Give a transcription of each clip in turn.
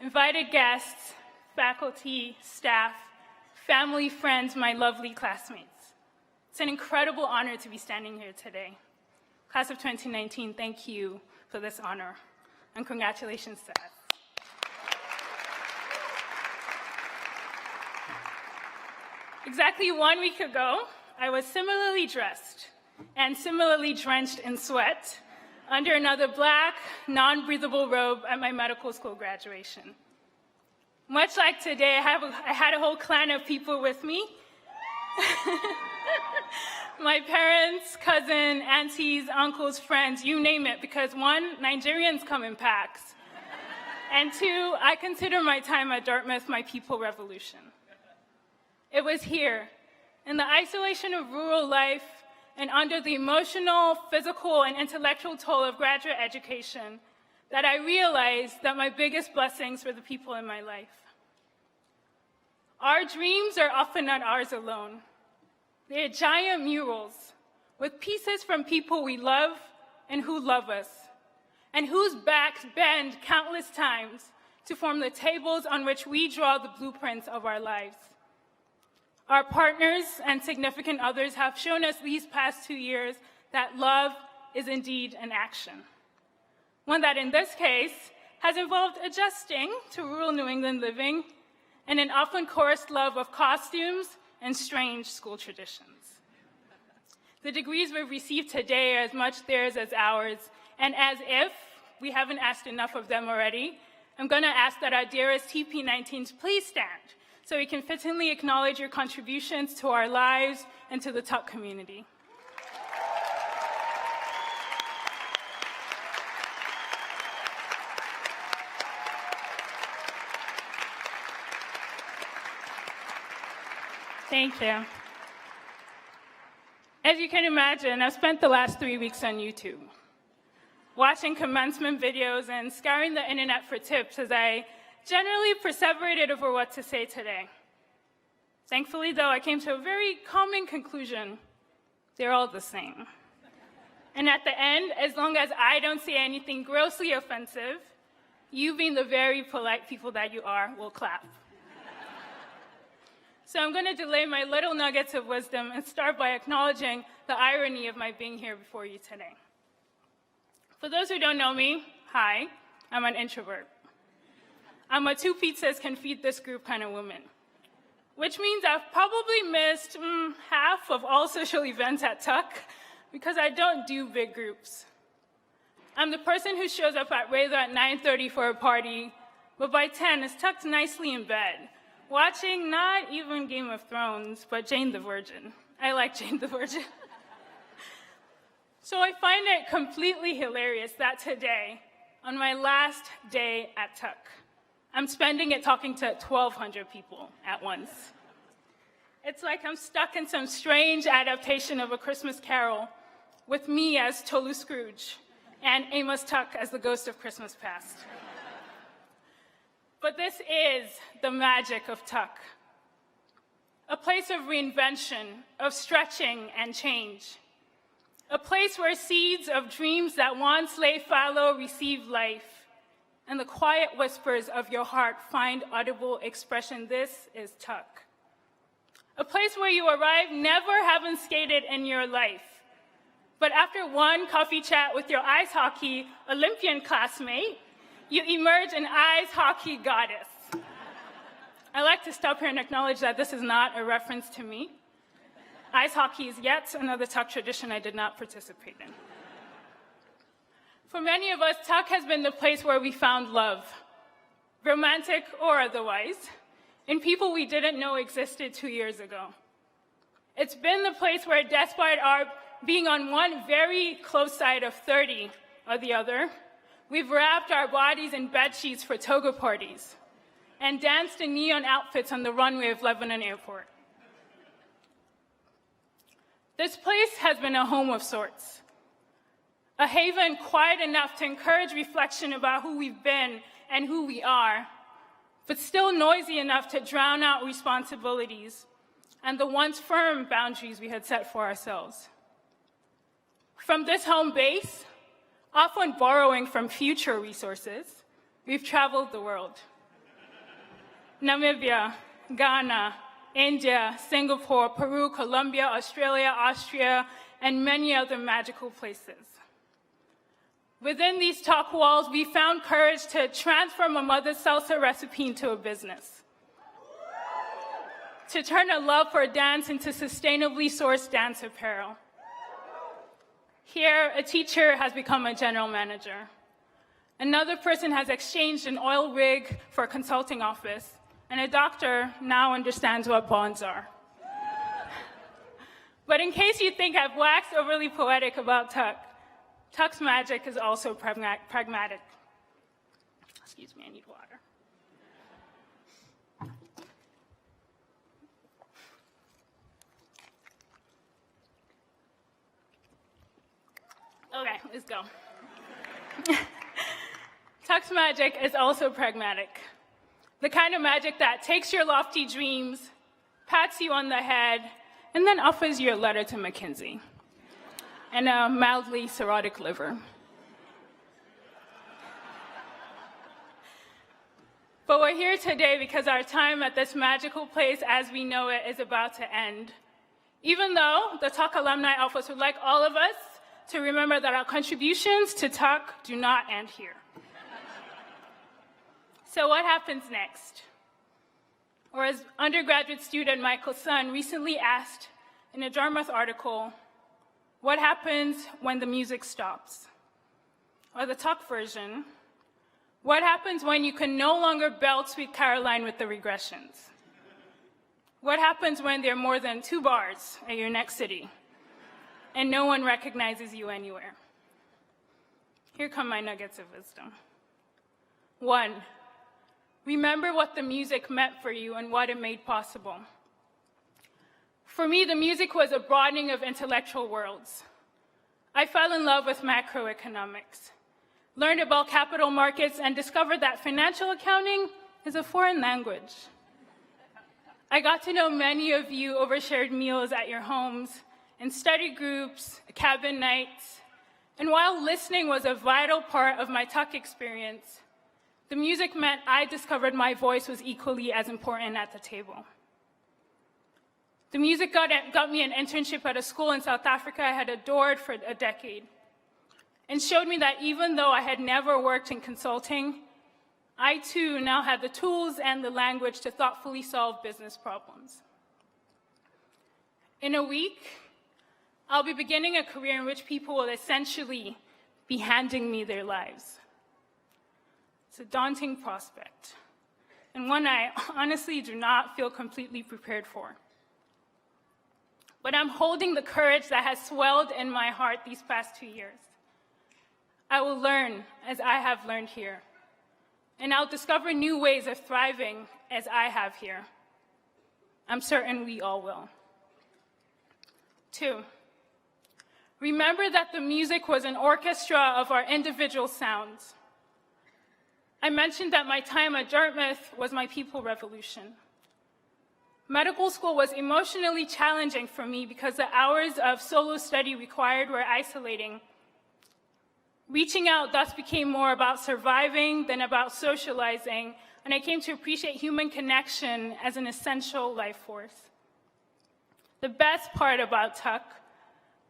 invited guests, faculty, staff, family, friends, my lovely classmates. It's an incredible honor to be standing here today. Class of 2019, thank you for this honor, and congratulations to us. Exactly 1 week ago, I was similarly dressed and similarly drenched in sweat under another black, non-breathable robe at my medical school graduation. Much like today, I had a whole clan of people with me. My parents, cousin, aunties, uncles, friends, you name it, because one, Nigerians come in packs, and two, I consider my time at Dartmouth my people revolution. It was here, in the isolation of rural life and under the emotional, physical, and intellectual toll of graduate education, that I realized that my biggest blessings were the people in my life. Our dreams are often not ours alone. They are giant murals with pieces from people we love and who love us, and whose backs bend countless times to form the tables on which we draw the blueprints of our lives. Our partners and significant others have shown us these past 2 years that love is indeed an action. One that in this case has involved adjusting to rural New England living and an often chorused love of costumes and strange school traditions. The degrees we've received today are as much theirs as ours, and as if we haven't asked enough of them already, I'm going to ask that our dearest T'19s please stand so we can fittingly acknowledge your contributions to our lives and to the Tuck community. Thank you. As you can imagine, I've spent the last 3 weeks on YouTube, watching commencement videos and scouring the internet for tips as I generally perseverated over what to say today. Thankfully, though, I came to a very calming conclusion. They're all the same. And at the end, as long as I don't say anything grossly offensive, you, being the very polite people that you are, will clap. So I'm going to delay my little nuggets of wisdom and start by acknowledging the irony of my being here before you today. For those who don't know me, hi, I'm an introvert. I'm a 2 pizzas can feed this group kind of woman, which means I've probably missed half of all social events at Tuck because I don't do big groups. I'm the person who shows up at Razor at 9:30 for a party, but by 10 is tucked nicely in bed, watching not even Game of Thrones, but Jane the Virgin. I like Jane the Virgin. So I find it completely hilarious that today, on my last day at Tuck, I'm spending it talking to 1,200 people at once. It's like I'm stuck in some strange adaptation of A Christmas Carol with me as Tolu Scrooge and Amos Tuck as the ghost of Christmas past. But this is the magic of Tuck, a place of reinvention, of stretching and change, a place where seeds of dreams that once lay fallow receive life, and the quiet whispers of your heart find audible expression. This is Tuck. A place where you arrive never having skated in your life, but after one coffee chat with your ice hockey Olympian classmate, you emerge an ice hockey goddess. I like to stop here and acknowledge that this is not a reference to me. Ice hockey is yet another Tuck tradition I did not participate in. For many of us, Tuck has been the place where we found love, romantic or otherwise, in people we didn't know existed 2 years ago. It's been the place where, despite our being on one very close side of 30 or the other, we've wrapped our bodies in bed sheets for toga parties and danced in neon outfits on the runway of Lebanon Airport. This place has been a home of sorts, a haven quiet enough to encourage reflection about who we've been and who we are, but still noisy enough to drown out responsibilities and the once firm boundaries we had set for ourselves. From this home base, often borrowing from future resources, we've traveled the world. Namibia, Ghana, India, Singapore, Peru, Colombia, Australia, Austria, and many other magical places. Within these talk walls, we found courage to transform a mother's salsa recipe into a business, to turn a love for dance into sustainably sourced dance apparel. Here, a teacher has become a general manager. Another person has exchanged an oil rig for a consulting office, and a doctor now understands what bonds are. But in case you think I've waxed overly poetic about Tuck, Tuck's magic is also pragmatic. Excuse me, I need water. Okay, let's go. Tuck's magic is also pragmatic. The kind of magic that takes your lofty dreams, pats you on the head, and then offers you a letter to McKinsey and a mildly cirrhotic liver. But we're here today because our time at this magical place as we know it is about to end. Even though the Tuck Alumni Office would like all of us to remember that our contributions to Tuck do not end here. So what happens next? Or as undergraduate student Michael Sun recently asked in a Dartmouth article, what happens when the music stops? Or the Tuck version, what happens when you can no longer belt Sweet Caroline with the regressions? What happens when there are more than 2 bars at your next city and no one recognizes you anywhere? Here come my nuggets of wisdom. 1, remember what the music meant for you and what it made possible. For me, the music was a broadening of intellectual worlds. I fell in love with macroeconomics, learned about capital markets, and discovered that financial accounting is a foreign language. I got to know many of you over shared meals at your homes, in study groups, cabin nights, and while listening was a vital part of my Tuck experience, the music meant I discovered my voice was equally as important at the table. The music got me an internship at a school in South Africa I had adored for a decade, and showed me that even though I had never worked in consulting, I too now had the tools and the language to thoughtfully solve business problems. In a week, I'll be beginning a career in which people will essentially be handing me their lives. It's a daunting prospect, and one I honestly do not feel completely prepared for. But I'm holding the courage that has swelled in my heart these past 2 years. I will learn as I have learned here, and I'll discover new ways of thriving as I have here. I'm certain we all will. 2, remember that the music was an orchestra of our individual sounds. I mentioned that my time at Dartmouth was my people revolution. Medical school was emotionally challenging for me because the hours of solo study required were isolating. Reaching out thus became more about surviving than about socializing, and I came to appreciate human connection as an essential life force. The best part about Tuck,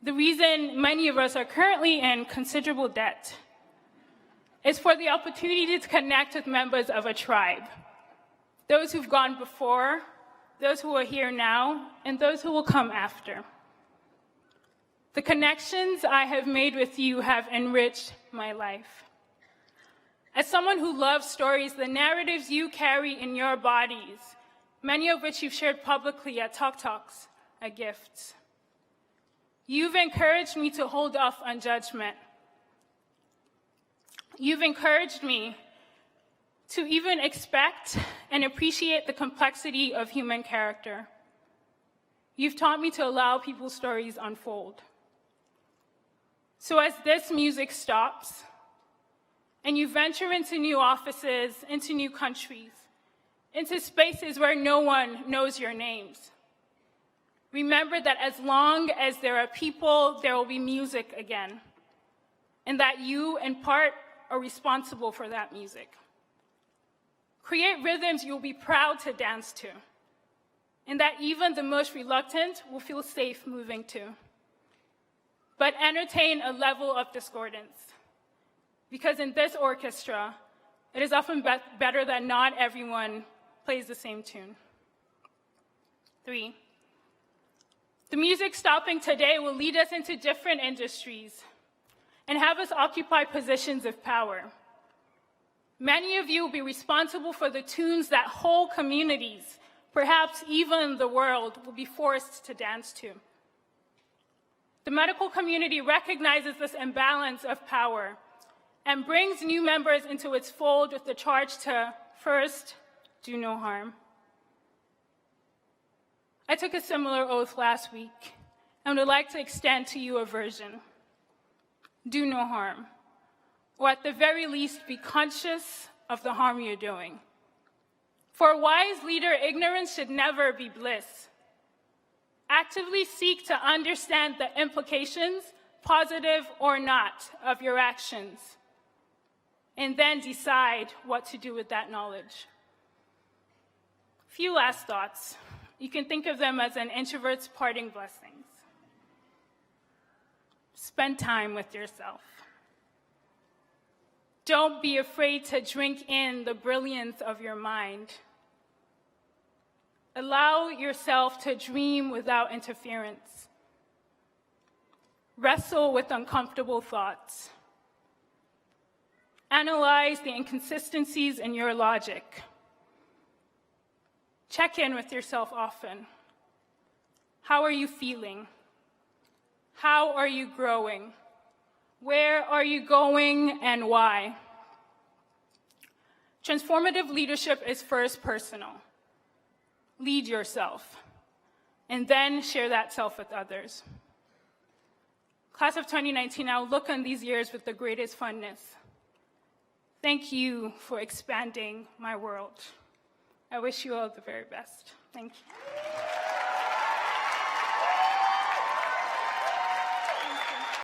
the reason many of us are currently in considerable debt, is for the opportunity to connect with members of a tribe, those who've gone before, those who are here now, and those who will come after. The connections I have made with you have enriched my life. As someone who loves stories, the narratives you carry in your bodies, many of which you've shared publicly at Talk Talks, are gifts. You've encouraged me to hold off on judgment. You've encouraged me to even expect and appreciate the complexity of human character. You've taught me to allow people's stories unfold. So as this music stops, and you venture into new offices, into new countries, into spaces where no one knows your names, remember that as long as there are people, there will be music again, and that you, in part, are responsible for that music. Create rhythms you'll be proud to dance to, and that even the most reluctant will feel safe moving to. But entertain a level of discordance, because in this orchestra, it is often better that not everyone plays the same tune. 3, the music stopping today will lead us into different industries and have us occupy positions of power. Many of you will be responsible for the tunes that whole communities, perhaps even the world, will be forced to dance to. The medical community recognizes this imbalance of power and brings new members into its fold with the charge to, first, do no harm. I took a similar oath last week and would like to extend to you a version. Do no harm, or at the very least, be conscious of the harm you're doing. For a wise leader, ignorance should never be bliss. Actively seek to understand the implications, positive or not, of your actions, and then decide what to do with that knowledge. A few last thoughts. You can think of them as an introvert's parting blessings. Spend time with yourself. Don't be afraid to drink in the brilliance of your mind. Allow yourself to dream without interference. Wrestle with uncomfortable thoughts. Analyze the inconsistencies in your logic. Check in with yourself often. How are you feeling? How are you growing? Where are you going and why? Transformative leadership is first personal. Lead yourself, and then share that self with others. Class of 2019, I will look on these years with the greatest fondness. Thank you for expanding my world. I wish you all the very best. Thank you.